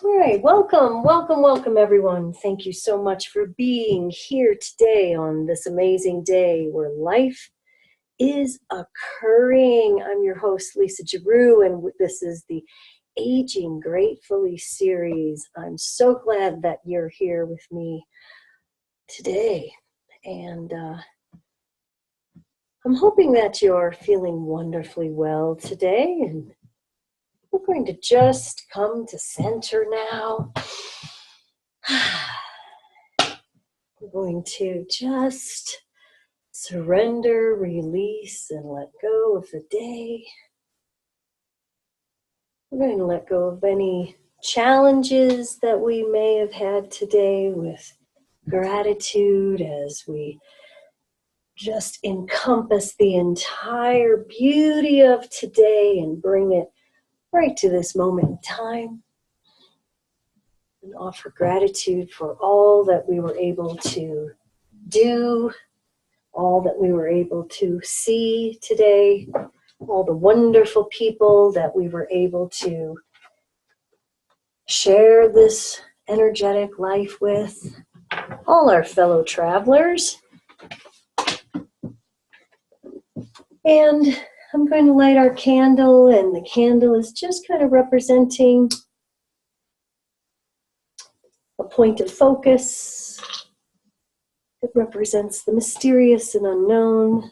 All right, welcome everyone. Thank you so much for being here today on this amazing day where life is occurring. I'm your host, Lisa Giroux, and this is the Aging Gratefully series. I'm so glad that you're here with me today, and I'm hoping that you're feeling wonderfully well today, and we're going to just come to center now. We're going to just surrender, release, and let go of the day. We're going to let go of any challenges that we may have had today with gratitude as we just encompass the entire beauty of today and bring it right to this moment in time. And offer gratitude for all that we were able to do, all that we were able to see today, all the wonderful people that we were able to share this energetic life with, all our fellow travelers. And I'm going to light our candle, and the candle is just kind of representing a point of focus. It represents the mysterious and unknown.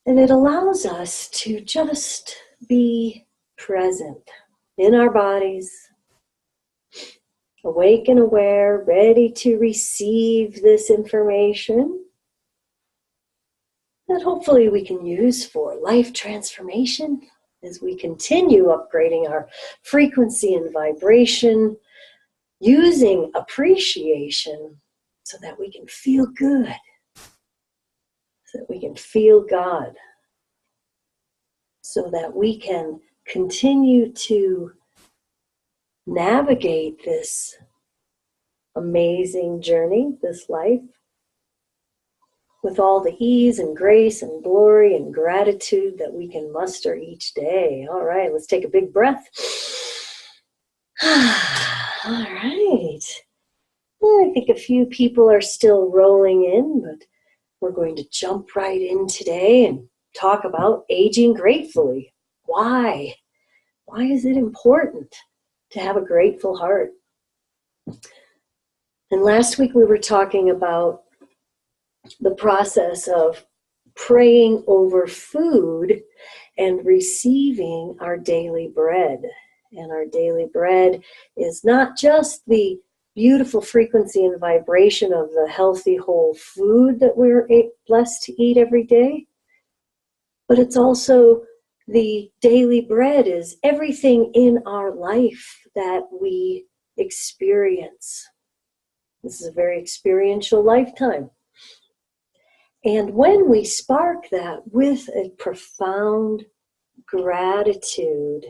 And it allows us to just be present in our bodies, awake and aware, ready to receive this information that hopefully we can use for life transformation as we continue upgrading our frequency and vibration, using appreciation so that we can feel good, so that we can feel God, so that we can continue to navigate this amazing journey, this life, with all the ease and grace and glory and gratitude that we can muster each day. All right, let's take a big breath. All right. Well, I think a few people are still rolling in, but we're going to jump right in today and talk about aging gratefully. Why? Why is it important to have a grateful heart? And last week we were talking about the process of praying over food and receiving our daily bread. And our daily bread is not just the beautiful frequency and vibration of the healthy whole food that we're blessed to eat every day, but it's also the daily bread is everything in our life that we experience. This is a very experiential lifetime. And when we spark that with a profound gratitude,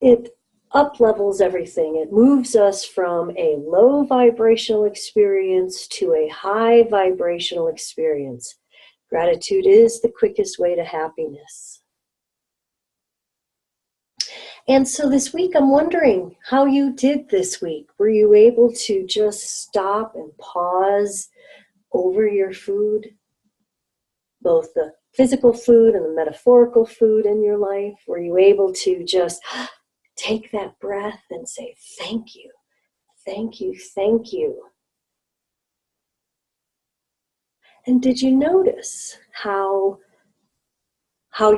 it up-levels everything. It moves us from a low vibrational experience to a high vibrational experience. Gratitude is the quickest way to happiness. And so this week, I'm wondering how you did this week. Were you able to just stop and pause over your food? Both the physical food and the metaphorical food in your life? Were you able to just take that breath and say, thank you, thank you, thank you? And did you notice how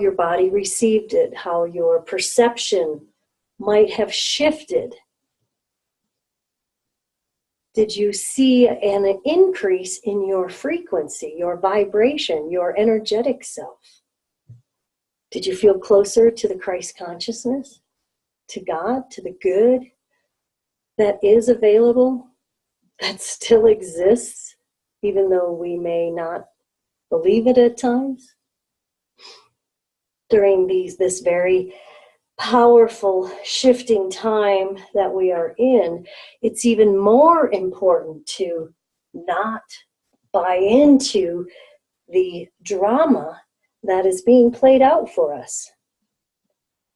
your body received it, how your perception might have shifted? Did you see an increase in your frequency, your vibration, your energetic self? Did you feel closer to the Christ consciousness, to God, to the good that is available, that still exists, even though we may not believe it at times? During this very powerful shifting time that we are in, it's even more important to not buy into the drama that is being played out for us.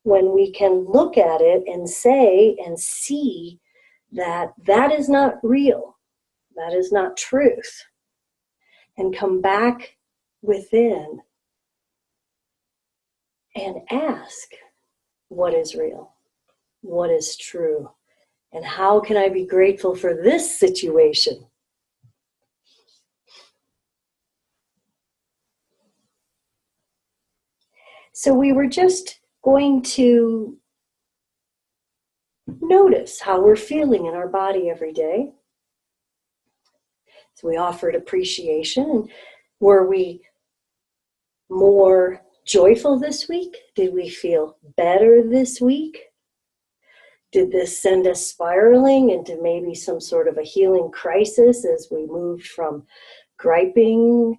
When we can look at it and say and see that that is not real, that is not truth, and come back within and ask, what is real? What is true? And how can I be grateful for this situation? So we were just going to notice how we're feeling in our body every day. So we offered appreciation. Were we more joyful this week? Did we feel better this week? Did this send us spiraling into maybe some sort of a healing crisis as we moved from griping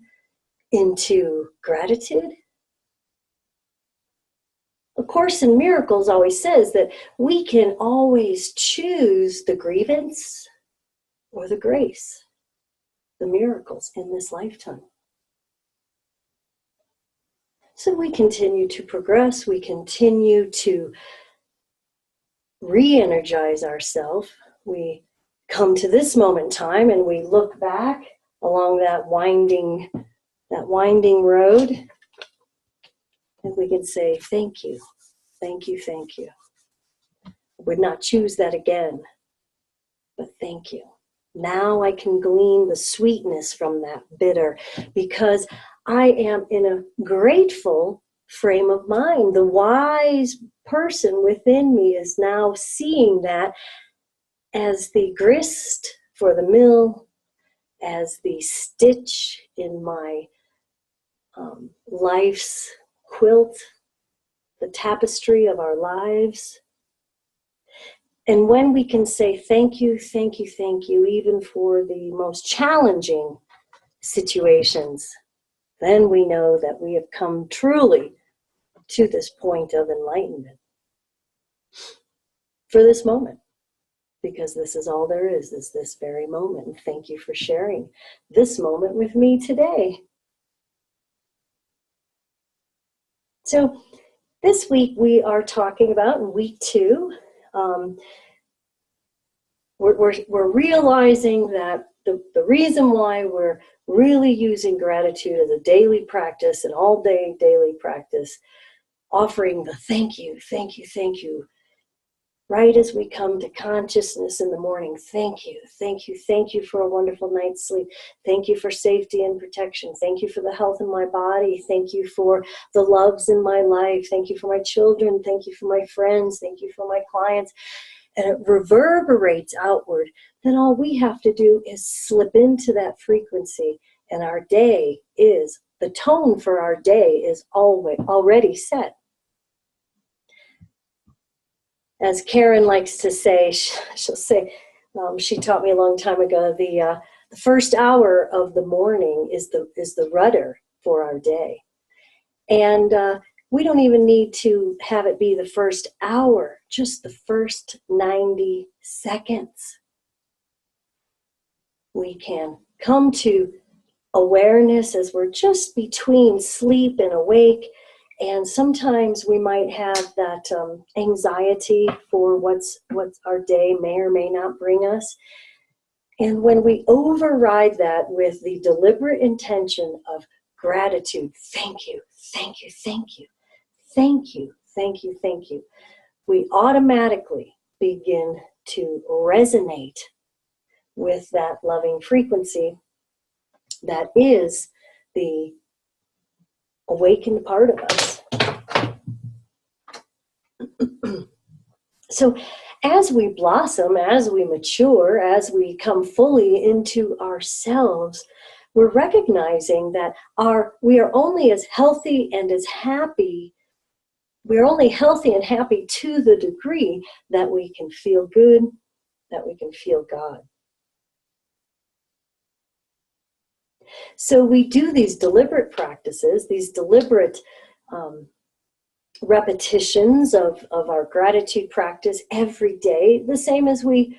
into gratitude? A Course in Miracles always says that we can always choose the grievance or the grace, the miracles in this lifetime. So we continue to progress, we continue to re-energize ourselves. We come to this moment in time and we look back along that winding road, and we can say, thank you, thank you, thank you. I would not choose that again, but thank you. Now I can glean the sweetness from that bitter because I am in a grateful frame of mind. The wise person within me is now seeing that as the grist for the mill, as the stitch in my life's quilt, the tapestry of our lives. And when we can say thank you, thank you, thank you, even for the most challenging situations, then we know that we have come truly to this point of enlightenment for this moment, because this is all there is this very moment. And thank you for sharing this moment with me today. So this week we are talking about, in week 2, we're realizing that the reason why we're really using gratitude as a daily practice, an all-day daily practice, offering the thank you, thank you, thank you, right as we come to consciousness in the morning. Thank you, thank you, thank you for a wonderful night's sleep. Thank you for safety and protection. Thank you for the health in my body. Thank you for the loves in my life. Thank you for my children. Thank you for my friends. Thank you for my clients. And it reverberates outward. Then all we have to do is slip into that frequency, and our day is, the tone for our day is already set. As Karen likes to say, she'll say, she taught me a long time ago, the first hour of the morning is the rudder for our day. And we don't even need to have it be the first hour, just the first 90 seconds. We can come to awareness as we're just between sleep and awake. And sometimes we might have that anxiety for what's our day may or may not bring us. And when we override that with the deliberate intention of gratitude, thank you, thank you, thank you, thank you, thank you, thank you, we automatically begin to resonate with that loving frequency that is the awakened part of us. So as we blossom, as we mature, as we come fully into ourselves, we're recognizing that we are only as healthy and as happy. We're only healthy and happy to the degree that we can feel good, that we can feel God. So we do these deliberate practices, these deliberate repetitions of our gratitude practice every day, the same as we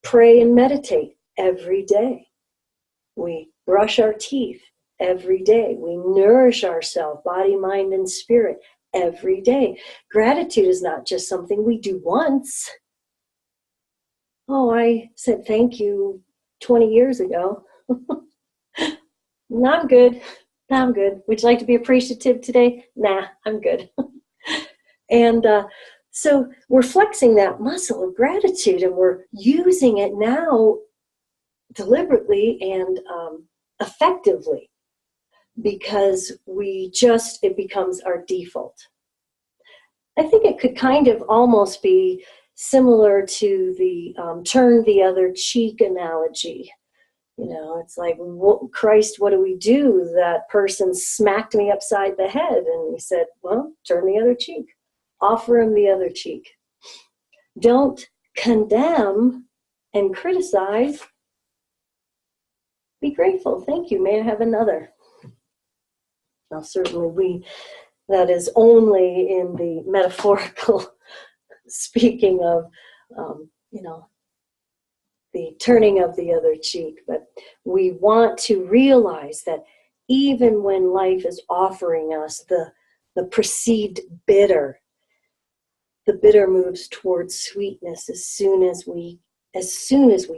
pray and meditate every day. We brush our teeth every day. We nourish ourselves, body, mind, and spirit every day. Gratitude is not just something we do once. Oh, I said thank you 20 years ago. No, I'm good. No, I'm good. Would you like to be appreciative today? Nah, I'm good. And so we're flexing that muscle of gratitude, and we're using it now deliberately and effectively, because it becomes our default. I think it could kind of almost be similar to the turn the other cheek analogy. You know, it's like, Christ, what do we do? That person smacked me upside the head, and he said, well, turn the other cheek. Offer him the other cheek. Don't condemn and criticize. Be grateful. Thank you. May I have another? Now, certainly that is only in the metaphorical speaking of, the turning of the other cheek. But we want to realize that even when life is offering us the perceived bitter, the bitter moves towards sweetness as soon as we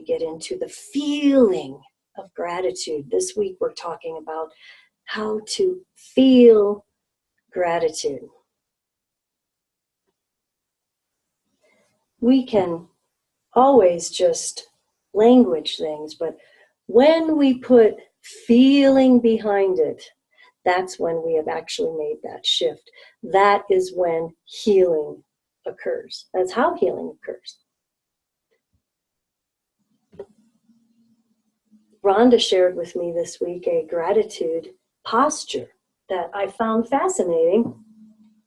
get into the feeling of gratitude. This week we're talking about how to feel gratitude. We can always just language things, but when we put feeling behind it, that's when we have actually made that shift. That is when healing occurs. That's how healing occurs. Rhonda shared with me this week a gratitude posture that I found fascinating.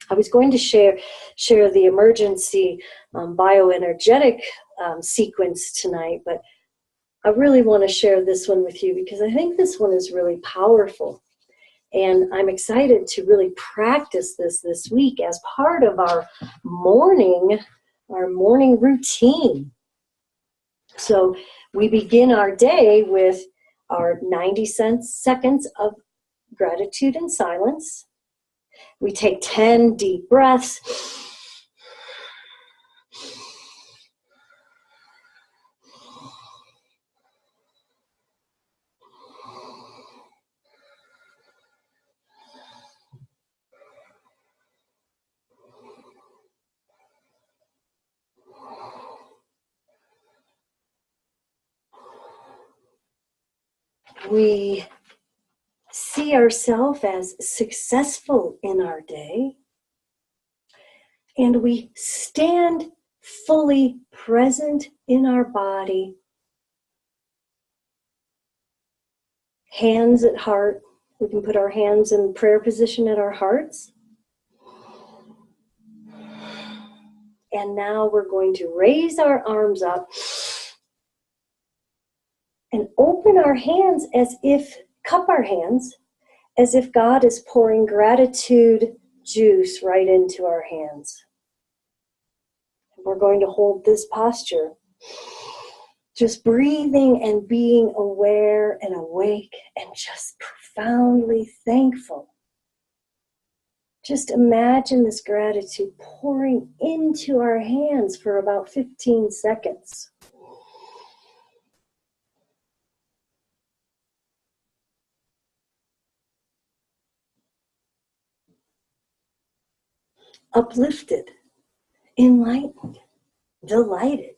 I was going to share the emergency bioenergetic sequence tonight, but I really want to share this one with you because I think this one is really powerful. And I'm excited to really practice this week as part of our morning routine. So we begin our day with our 90 seconds of gratitude and silence. We take 10 deep breaths. We see ourselves as successful in our day, and we stand fully present in our body, hands at heart. We can put our hands in prayer position at our hearts. And now we're going to raise our arms up and open our hands cup our hands as if God is pouring gratitude juice right into our hands. We're going to hold this posture, just breathing and being aware and awake and just profoundly thankful. Just imagine this gratitude pouring into our hands for about 15 seconds. Uplifted, enlightened, delighted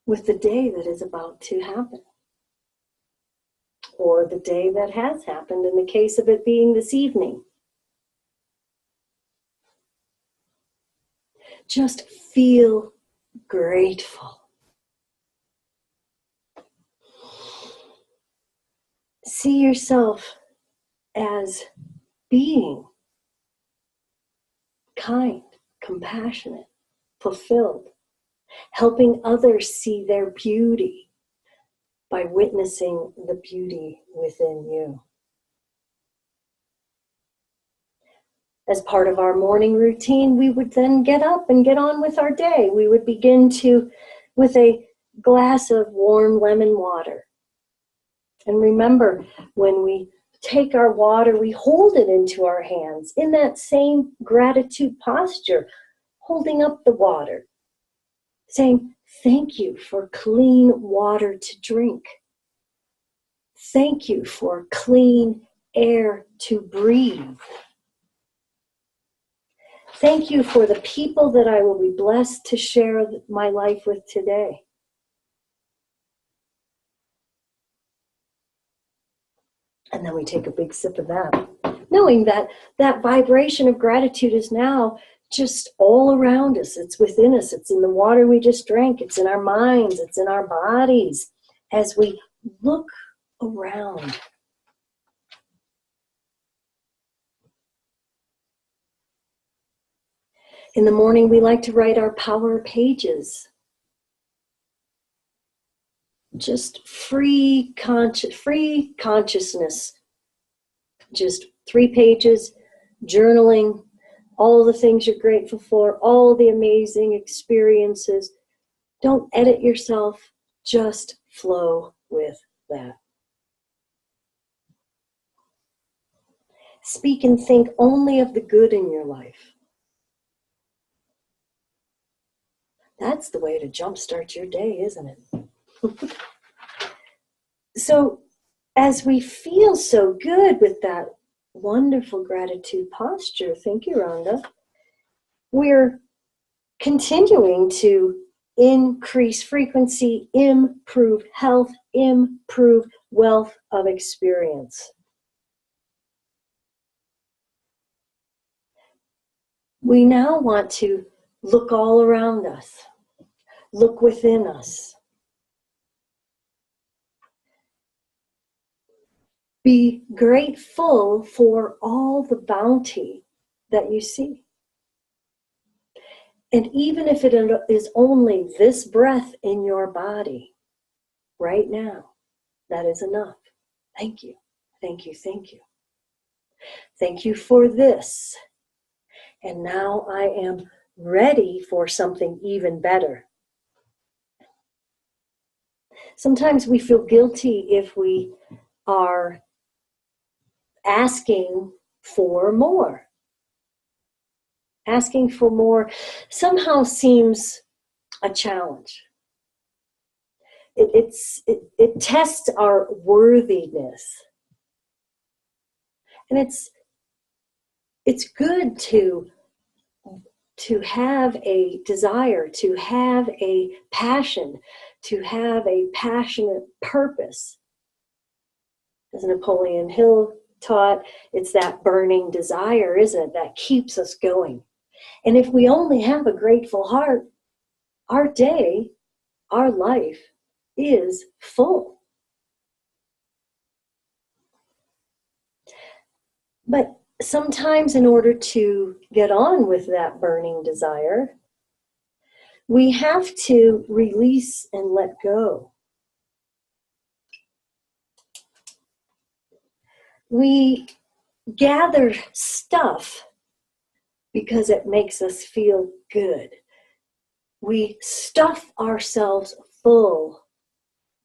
with the day that is about to happen, or the day that has happened in the case of it being this evening. Just feel grateful. See yourself as being kind, compassionate, fulfilled, helping others see their beauty by witnessing the beauty within you. As part of our morning routine, we would then get up and get on with our day. We would begin with a glass of warm lemon water. And remember, when we take our water, we hold it into our hands in that same gratitude posture, holding up the water, saying, thank you for clean water to drink. Thank you for clean air to breathe. Thank you for the people that I will be blessed to share my life with today. And then we take a big sip of that, knowing that that vibration of gratitude is now just all around us. It's within us. It's in the water we just drank. It's in our minds. It's in our bodies as we look around. In the morning, we like to write our power pages. Just free consciousness. Just 3 pages, journaling, all the things you're grateful for, all the amazing experiences. Don't edit yourself, just flow with that. Speak and think only of the good in your life. That's the way to jumpstart your day, isn't it? So as we feel so good with that wonderful gratitude posture, thank you, Rhonda, we're continuing to increase frequency, improve health, improve wealth of experience. We now want to look all around us, look within us. Be grateful for all the bounty that you see. And even if it is only this breath in your body right now, that is enough. Thank you, thank you, thank you. Thank you for this. And now I am ready for something even better. Sometimes we feel guilty if we are asking for more. Asking for more somehow seems a challenge. It tests our worthiness. And it's good to have a desire, to have a passion, to have a passionate purpose. As Napoleon Hill taught, it's that burning desire, isn't it, that keeps us going. And if we only have a grateful heart, our day, our life is full. But sometimes in order to get on with that burning desire, we have to release and let go. We gather stuff because it makes us feel good. We stuff ourselves full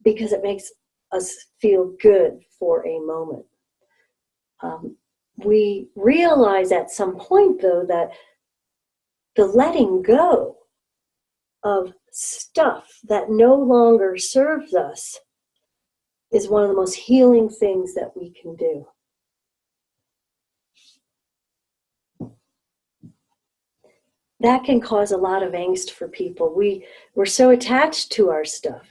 because it makes us feel good for a moment. We realize at some point, though, that the letting go of stuff that no longer serves us is one of the most healing things that we can do. That can cause a lot of angst for people. We're so attached to our stuff.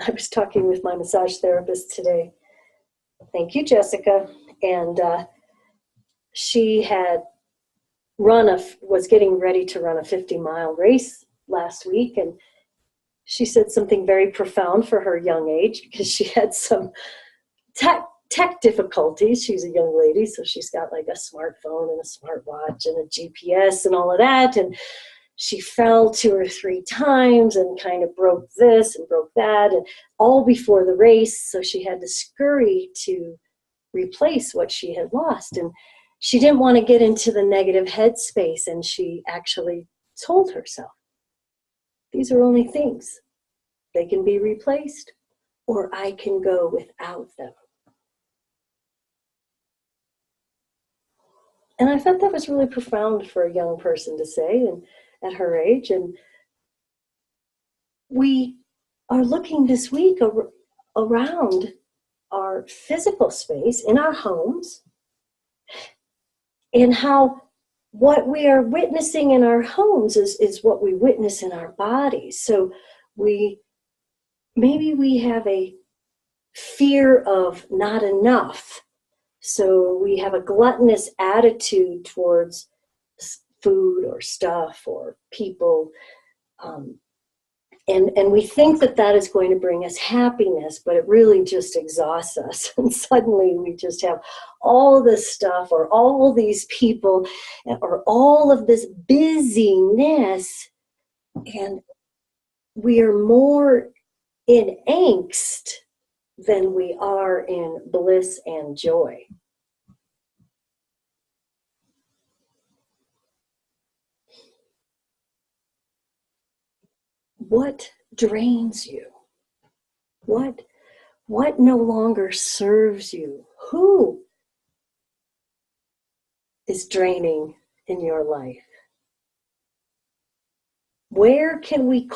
I was talking with my massage therapist today. Thank you, Jessica. And she had was getting ready to run a 50-mile race last week. And she said something very profound for her young age, because she had some tech difficulties. She's a young lady, so she's got like a smartphone and a smartwatch and a GPS and all of that. And she fell 2 or 3 times and kind of broke this and broke that, and all before the race. So she had to scurry to replace what she had lost. And she didn't want to get into the negative headspace. And she actually told herself, these are only things. They can be replaced, or I can go without them. And I thought that was really profound for a young person to say, and at her age. And we are looking this week around our physical space in our homes, and how what we are witnessing in our homes is what we witness in our bodies. So maybe we have a fear of not enough. So we have a gluttonous attitude towards food or stuff or people. And we think that is going to bring us happiness, but it really just exhausts us. And suddenly we just have all this stuff or all these people or all of this busyness, and we are more in angst than we are in bliss and joy. What drains you? What no longer serves you? Who is draining in your life? Where can we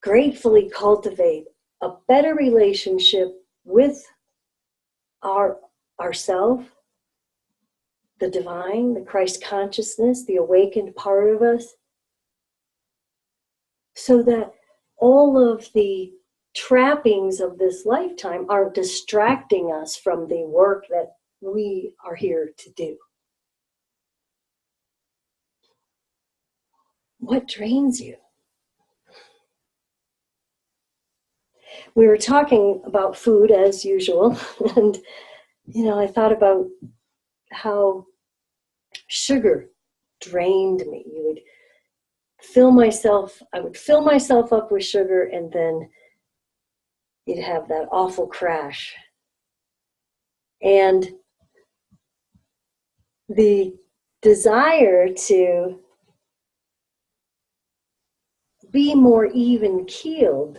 gratefully cultivate a better relationship with ourself, the divine, the Christ consciousness, the awakened part of us, so that all of the trappings of this lifetime aren't distracting us from the work that we are here to do? What drains you? We were talking about food as usual, and I thought about how sugar drained me. I would fill myself up with sugar, and then you'd have that awful crash. And the desire to be more even-keeled,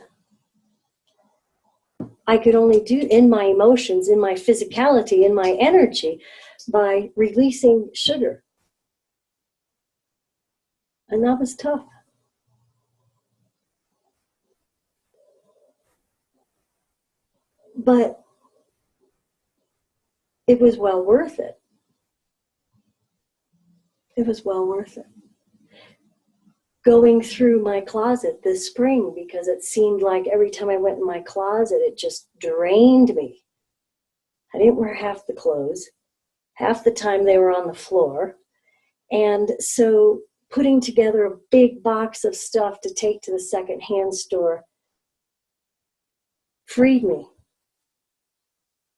I could only do in my emotions, in my physicality, in my energy, by releasing sugar. And that was tough. But it was well worth it. It was well worth it. Going through my closet this spring, because it seemed like every time I went in my closet, it just drained me. I didn't wear half the clothes. Half the time they were on the floor. And so putting together a big box of stuff to take to the secondhand store freed me,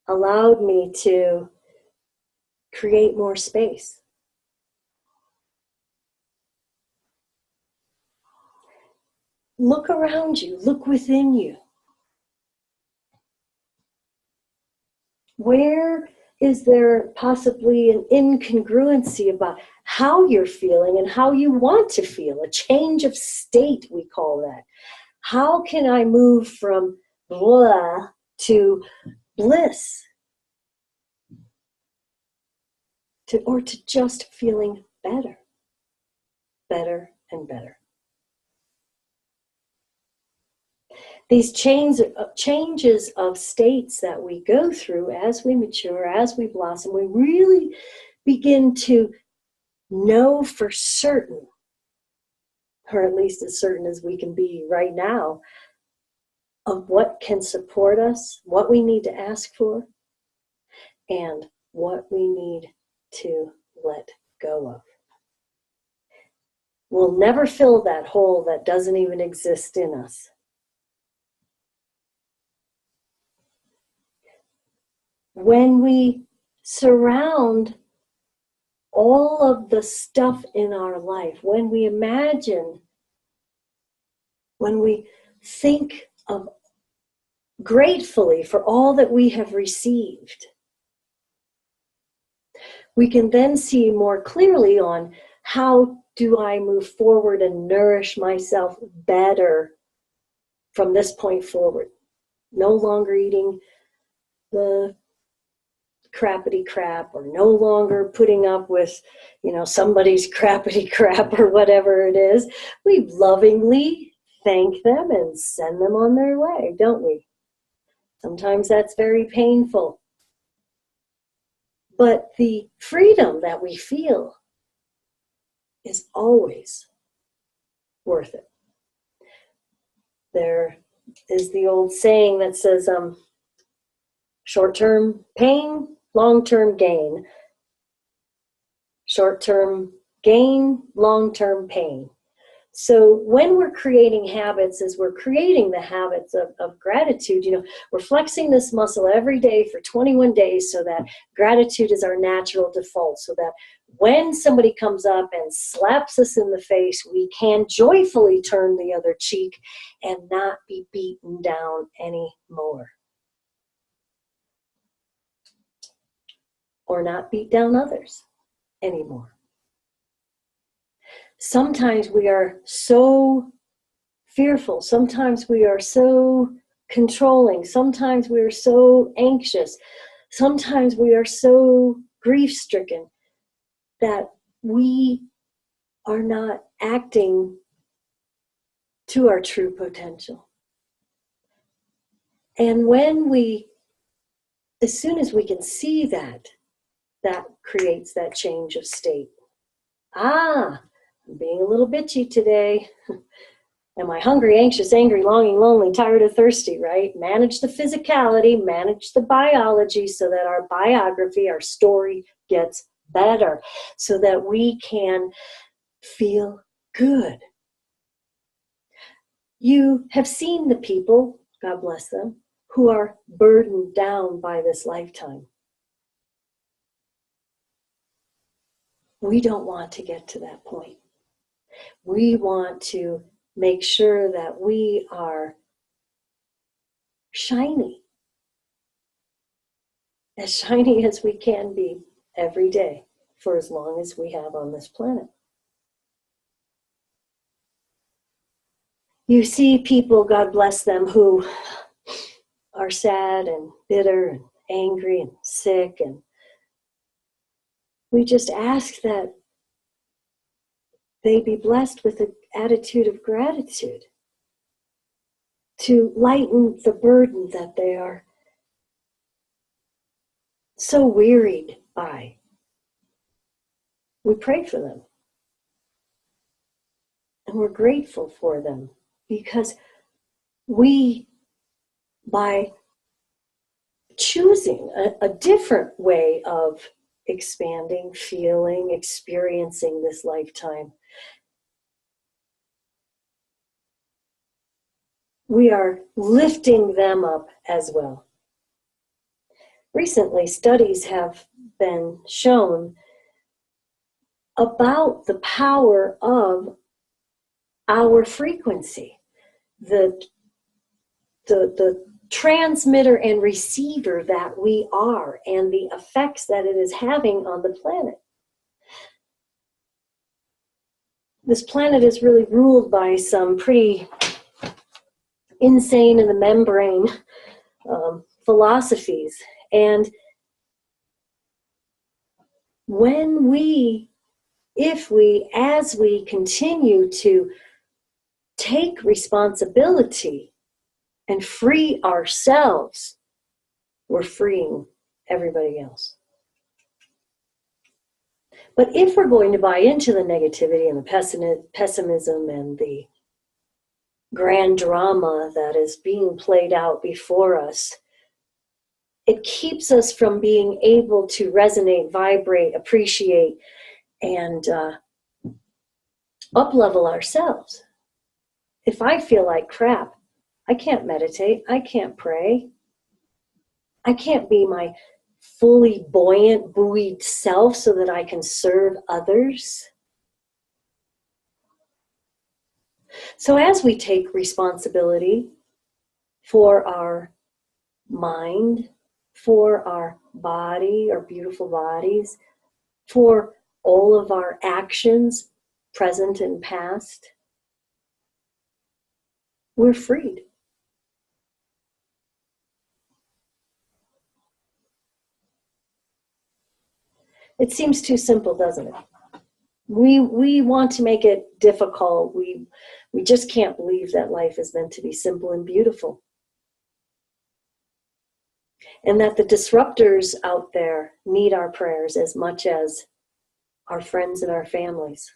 allowed me to create more space. Look around you, look within you. Where is there possibly an incongruency about how you're feeling and how you want to feel? A change of state, we call that. How can I move from blah to bliss? Or to just feeling better, better and better. These changes of states that we go through as we mature, as we blossom, we really begin to know for certain, or at least as certain as we can be right now, of what can support us, what we need to ask for, and what we need to let go of. We'll never fill that hole that doesn't even exist in us. When we surround all of the stuff in our life, when we imagine, when we think of gratefully for all that we have received, we can then see more clearly on how do I move forward and nourish myself better from this point forward. No longer eating the crappity crap, or no longer putting up with, somebody's crappity crap or whatever it is. We lovingly thank them and send them on their way, don't we? Sometimes that's very painful. But the freedom that we feel is always worth it. There is the old saying that says, short-term pain, long-term gain. Short-term gain, long-term pain. So when we're creating habits, as we're creating the habits of gratitude, we're flexing this muscle every day for 21 days so that gratitude is our natural default, so that when somebody comes up and slaps us in the face, we can joyfully turn the other cheek and not be beaten down anymore. Or not beat down others anymore. Sometimes we are so fearful. Sometimes we are so controlling. Sometimes we are so anxious. Sometimes we are so grief-stricken that we are not acting to our true potential. And as soon as we can see that creates that change of state. I'm being a little bitchy today. Am I hungry, anxious, angry, longing, lonely, tired, or thirsty, right? Manage the physicality, manage the biology so that our biography, our story gets better, so that we can feel good. You have seen the people, God bless them, who are burdened down by this lifetime. We don't want to get to that point. We want to make sure that we are shiny as we can be every day for as long as we have on this planet. You see people, God bless them, who are sad and bitter and angry and sick, and we just ask that they be blessed with an attitude of gratitude to lighten the burden that they are so wearied by. We pray for them. And we're grateful for them because we, by choosing a different way of expanding, feeling, experiencing this lifetime, we are lifting them up as well. Recently, studies have been shown about the power of our frequency, the transmitter and receiver that we are, and the effects that it is having on the planet. This planet is really ruled by some pretty insane in the membrane philosophies. And as we continue to take responsibility and free ourselves, we're freeing everybody else. But if we're going to buy into the negativity and the pessimism and the grand drama that is being played out before us, it keeps us from being able to resonate, vibrate, appreciate, and up-level ourselves. If I feel like crap, I can't meditate, I can't pray, I can't be my fully buoyant, buoyed self so that I can serve others. So as we take responsibility for our mind, for our body, our beautiful bodies, for all of our actions, present and past, we're freed. It seems too simple, doesn't it? We want to make it difficult. We just can't believe that life is meant to be simple and beautiful. And that the disruptors out there need our prayers as much as our friends and our families.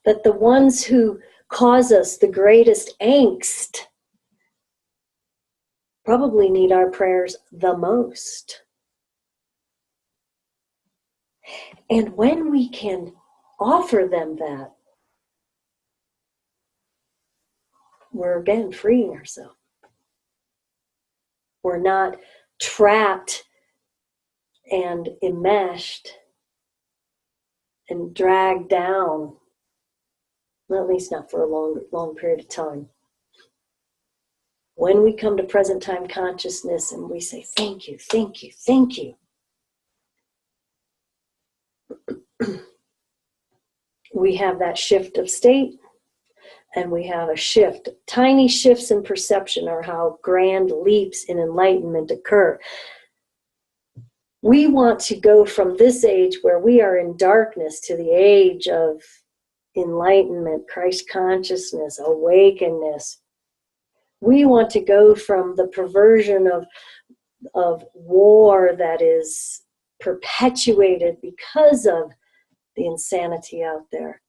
That the ones who cause us the greatest angst probably need our prayers the most. And when we can offer them that, we're again freeing ourselves. We're not trapped and enmeshed and dragged down, at least not for a long period of time. When we come to present time consciousness and we say, thank you, thank you, thank you, we have that shift of state, and we have a shift. Tiny shifts in perception are how grand leaps in enlightenment occur. We want to go from this age where we are in darkness to the age of enlightenment, Christ consciousness, awakenness. We want to go from the perversion of war that is perpetuated because of the insanity out there,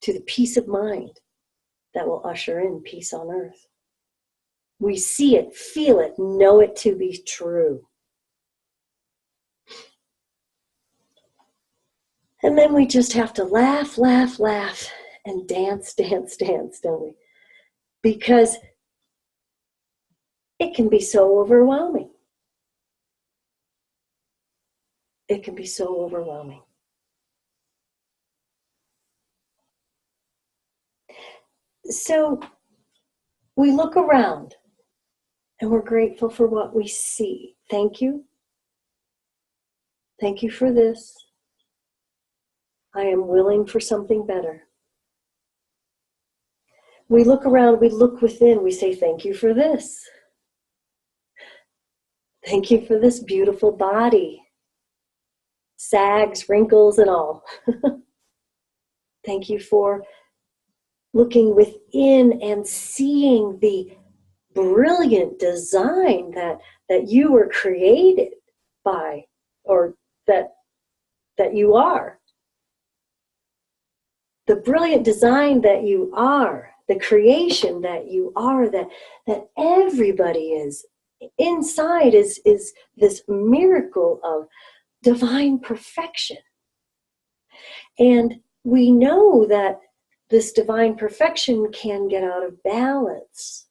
to the peace of mind that will usher in peace on earth. We see it, feel it, know it to be true. And then we just have to laugh, laugh, laugh, and dance, dance, dance, don't we? Because it can be so overwhelming. It can be so overwhelming. So we look around and we're grateful for what we see. Thank you. Thank you for this. I am willing for something better. We look around, we look within, we say, thank you for this. Thank you for this beautiful body. Sags, wrinkles, and all. Thank you for looking within and seeing the brilliant design that you were created by, or that you are. The brilliant design that you are, the creation that you are, that everybody is. Inside is this miracle of divine perfection. And we know that this divine perfection can get out of balance.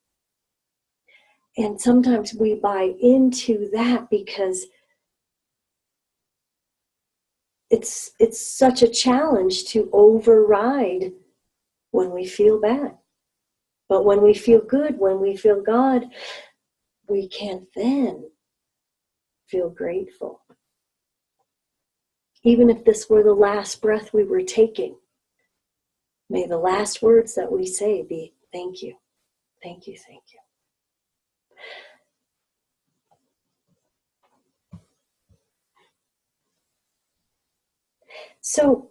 And sometimes we buy into that because it's such a challenge to override when we feel bad. But when we feel good, when we feel God, we can then feel grateful. Even if this were the last breath we were taking, may the last words that we say be, thank you, thank you, thank you. So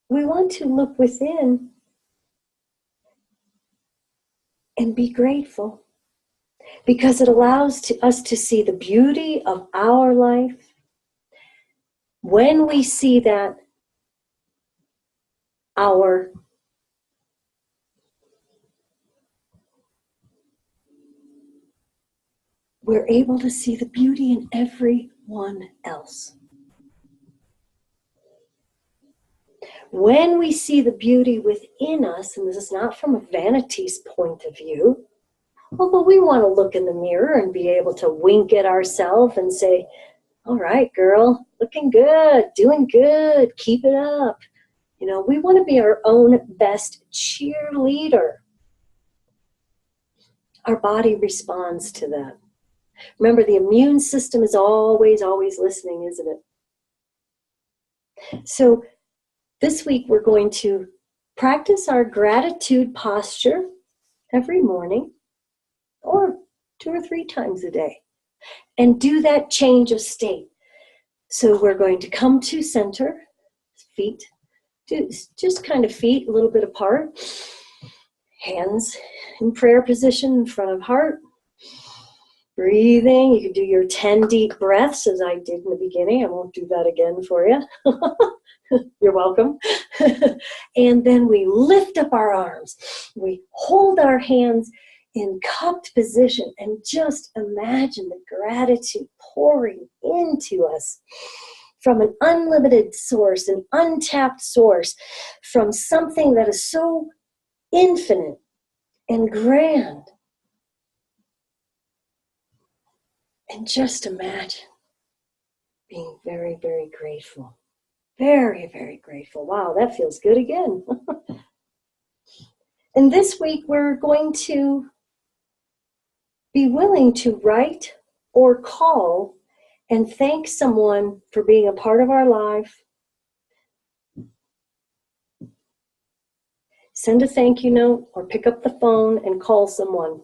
we want to look within and be grateful, because it allows us to see the beauty of our life. When we see that, we're able to see the beauty in everyone else. When we see the beauty within us, and this is not from a vanity's point of view, although we want to look in the mirror and be able to wink at ourselves and say, all right, girl, looking good, doing good, keep it up. You know, we want to be our own best cheerleader. Our body responds to that. Remember, the immune system is always, always listening, isn't it? So this week we're going to practice our gratitude posture every morning, or 2 or 3 times a day, and do that change of state. So we're going to come to center, feet, just kind of feet a little bit apart. Hands in prayer position in front of heart. Breathing. You can do your 10 deep breaths as I did in the beginning. I won't do that again for you. You're welcome. And then we lift up our arms. We hold our hands in cupped position and just imagine the gratitude pouring into us from an unlimited source, an untapped source, from something that is so infinite and grand. And just imagine being very, very grateful. Very, very grateful. Wow, that feels good again. And this week we're going to be willing to write or call and thank someone for being a part of our life. Send a thank you note or pick up the phone and call someone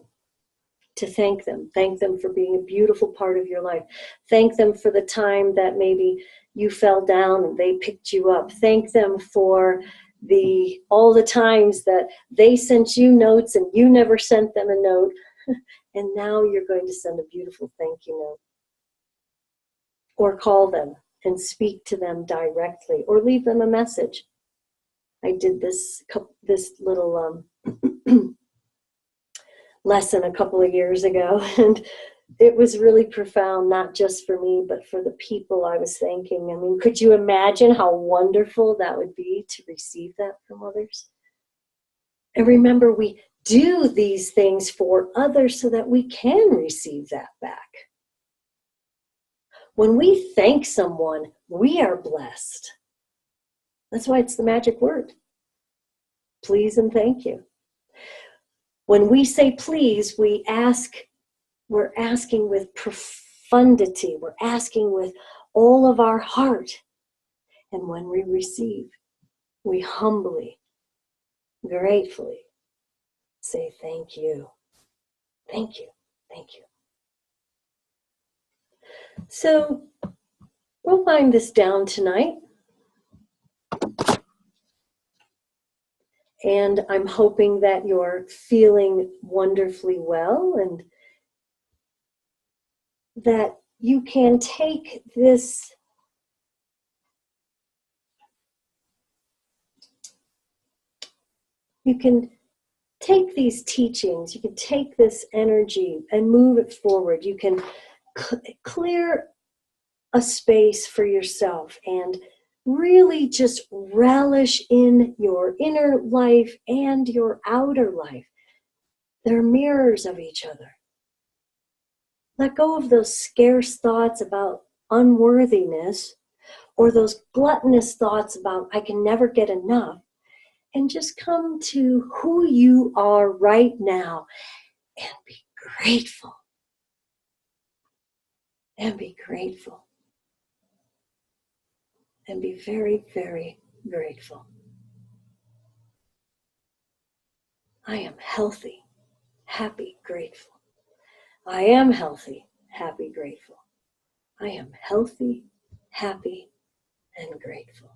to thank them. Thank them for being a beautiful part of your life. Thank them for the time that maybe you fell down and they picked you up. Thank them for all the times that they sent you notes and you never sent them a note. And now you're going to send a beautiful thank you note. Or call them and speak to them directly or leave them a message. I did this little lesson a couple of years ago, and it was really profound, not just for me, but for the people I was thanking. I mean, could you imagine how wonderful that would be to receive that from others? And remember, we do these things for others so that we can receive that back. When we thank someone, we are blessed. That's why it's the magic word. Please and thank you. When we say please, we're asking with profundity. We're asking with all of our heart. And when we receive, we humbly, gratefully say thank you. Thank you. Thank you. So we'll wind this down tonight. And I'm hoping that you're feeling wonderfully well and that you can take this these teachings, you can take this energy and move it forward. You can clear a space for yourself and really just relish in your inner life and your outer life. They're mirrors of each other. Let go of those scarce thoughts about unworthiness or those gluttonous thoughts about I can never get enough, and just come to who you are right now and be grateful. And be grateful. And be very, very grateful. I am healthy, happy, grateful. I am healthy, happy, grateful. I am healthy, happy, and grateful.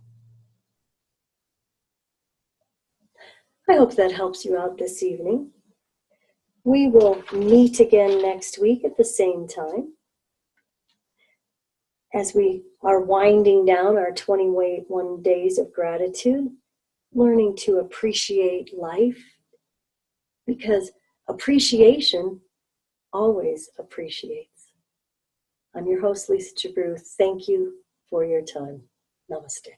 I hope that helps you out this evening. We will meet again next week at the same time as we are winding down our 21 days of gratitude, learning to appreciate life, because appreciation always appreciates. I'm your host, Lisa Chabru. Thank you for your time. Namaste.